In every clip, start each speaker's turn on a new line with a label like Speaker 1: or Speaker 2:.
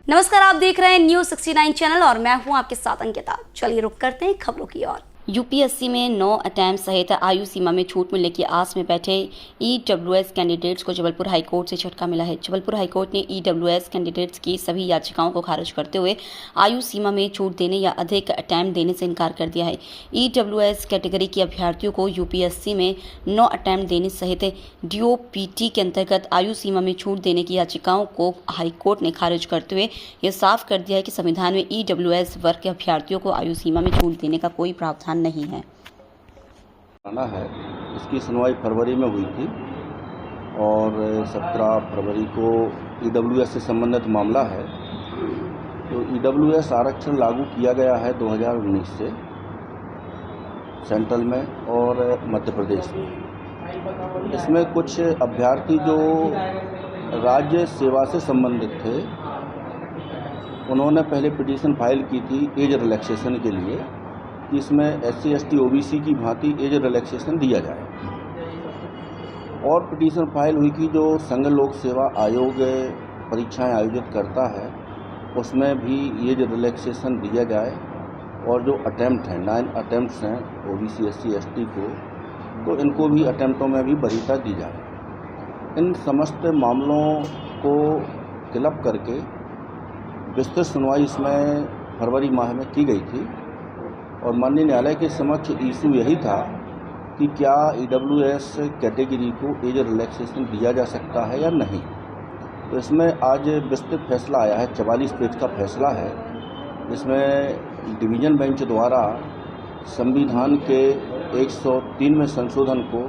Speaker 1: नमस्कार, आप देख रहे हैं न्यूज़ 69 चैनल और मैं हूं आपके साथ अंकिता। चलिए रुक करते हैं खबरों की ओर। यूपीएससी में 9 अटेम्प्ट सहित आयु सीमा में छूट मिलने की आस में बैठे ईडब्ल्यूएस कैंडिडेट्स को जबलपुर हाईकोर्ट से झटका मिला है। जबलपुर हाईकोर्ट ने ईडब्ल्यूएस कैंडिडेट्स की सभी याचिकाओं को खारिज करते हुए आयु सीमा में छूट देने या अधिक अटेम्प्ट देने से इनकार कर दिया है। ईडब्ल्यूएस कैटेगरी के अभ्यर्थियों को यूपीएससी में 9 अटेम्प्ट देने सहित डीओपीटी के अंतर्गत आयु सीमा में छूट देने की याचिकाओं को हाईकोर्ट ने खारिज करते हुए यह साफ कर दिया है कि संविधान में ईडब्ल्यूएस वर्ग के अभ्यर्थियों को आयु सीमा में छूट देने का कोई प्रावधान नहीं है।
Speaker 2: इसकी सुनवाई फरवरी में हुई थी और 17 फरवरी को ईडब्ल्यूएस से संबंधित मामला है। तो ईडब्ल्यूएस आरक्षण लागू किया गया है 2019 से सेंट्रल में और मध्य प्रदेश में। इसमें कुछ अभ्यर्थी जो राज्य सेवा से संबंधित थे, उन्होंने पहले पिटीशन फाइल की थी एज रिलैक्सेशन के लिए कि इसमें SC ST OBC की भांति एज रिलैक्सेशन दिया जाए। और पिटीशन फाइल हुई कि जो संघ लोक सेवा आयोग परीक्षाएं आयोजित करता है उसमें भी एज रिलैक्सेशन दिया जाए और जो अटैम्प्ट हैं 9 अटैम्प्ट्स हैं OBC SC ST को, तो इनको भी अटैम्प्टों में भी वरीयता दी जाए। इन समस्त मामलों को क्लब करके विस्तृत सुनवाई इसमें फरवरी माह में की गई थी और माननीय न्यायालय के समक्ष इशू यही था कि क्या ईडब्ल्यूएस कैटेगरी को एज रिलैक्सेशन दिया जा सकता है या नहीं। तो इसमें आज विस्तृत फैसला आया है, 44 पेज का फैसला है, जिसमें डिवीज़न बेंच द्वारा संविधान के 103 में संशोधन को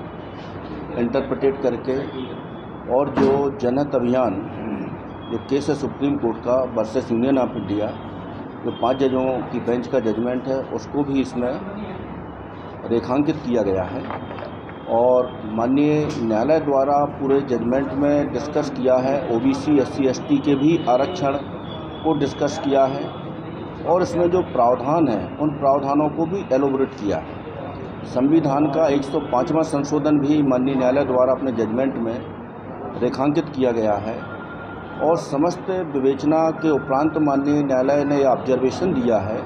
Speaker 2: इंटरप्रेटेट करके और जो जनहित अभियान जो केस है सुप्रीम कोर्ट का वर्सेस यूनियन ऑफ इंडिया, जो 5 जजों की बेंच का जजमेंट है, उसको भी इसमें रेखांकित किया गया है। और माननीय न्यायालय द्वारा पूरे जजमेंट में डिस्कस किया है, OBC SC ST के भी आरक्षण को डिस्कस किया है और इसमें जो प्रावधान है उन प्रावधानों को भी एलोबरेट किया है। संविधान का 105वां संशोधन भी माननीय न्यायालय द्वारा अपने जजमेंट में रेखांकित किया गया है और समस्त विवेचना के उपरांत माननीय न्यायालय ने यह ऑब्जर्वेशन दिया है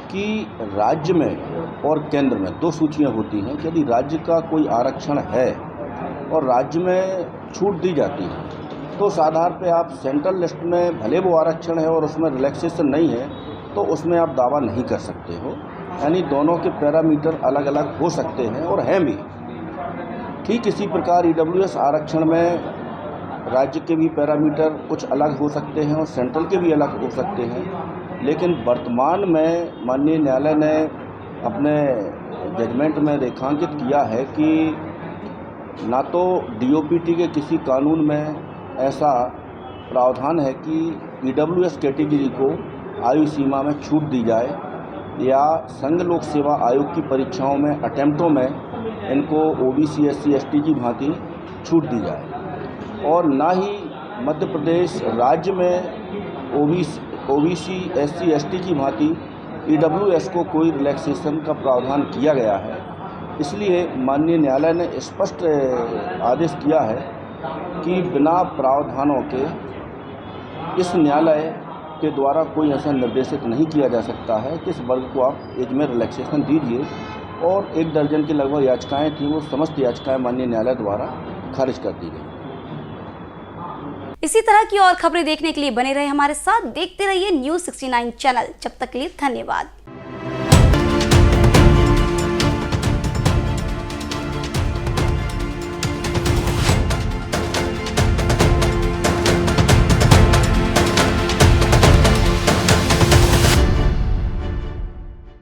Speaker 2: कि राज्य में और केंद्र में 2 सूचियां होती हैं कि यदि राज्य का कोई आरक्षण है और राज्य में छूट दी जाती है तो उस आधार पर आप सेंट्रल लिस्ट में भले वो आरक्षण है और उसमें रिलैक्सेशन नहीं है तो उसमें आप दावा नहीं कर सकते हो। यानी दोनों के पैरामीटर अलग अलग हो सकते हैं और हैं भी। ठीक इसी प्रकार ईडब्ल्यूएस आरक्षण में राज्य के भी पैरामीटर कुछ अलग हो सकते हैं और सेंट्रल के भी अलग हो सकते हैं, लेकिन वर्तमान में माननीय न्यायालय ने अपने जजमेंट में रेखांकित किया है कि ना तो डीओपीटी के किसी कानून में ऐसा प्रावधान है कि ईडब्ल्यूएस कैटेगरी को आयु सीमा में छूट दी जाए या संघ लोक सेवा आयोग की परीक्षाओं में अटेम्प्टों में इनको OBC SC ST की भांति छूट दी जाए, और ना ही मध्य प्रदेश राज्य में OBC SC ST की भांति ईडब्ल्यूएस को कोई रिलैक्सेशन का प्रावधान किया गया है। इसलिए माननीय न्यायालय ने स्पष्ट आदेश किया है कि बिना प्रावधानों के इस न्यायालय के द्वारा कोई ऐसा निर्देशित नहीं किया जा सकता है कि इस वर्ग को आप एज में रिलैक्सेशन दीजिए। और 1 दर्जन की लगभग याचिकाएँ थीं, वो समस्त याचिकाएँ माननीय न्यायालय द्वारा खारिज कर दी गई।
Speaker 1: इसी तरह की और खबरें देखने के लिए बने रहे हमारे साथ, देखते रहिए न्यूज़ 69 चैनल। जब तक के लिए धन्यवाद।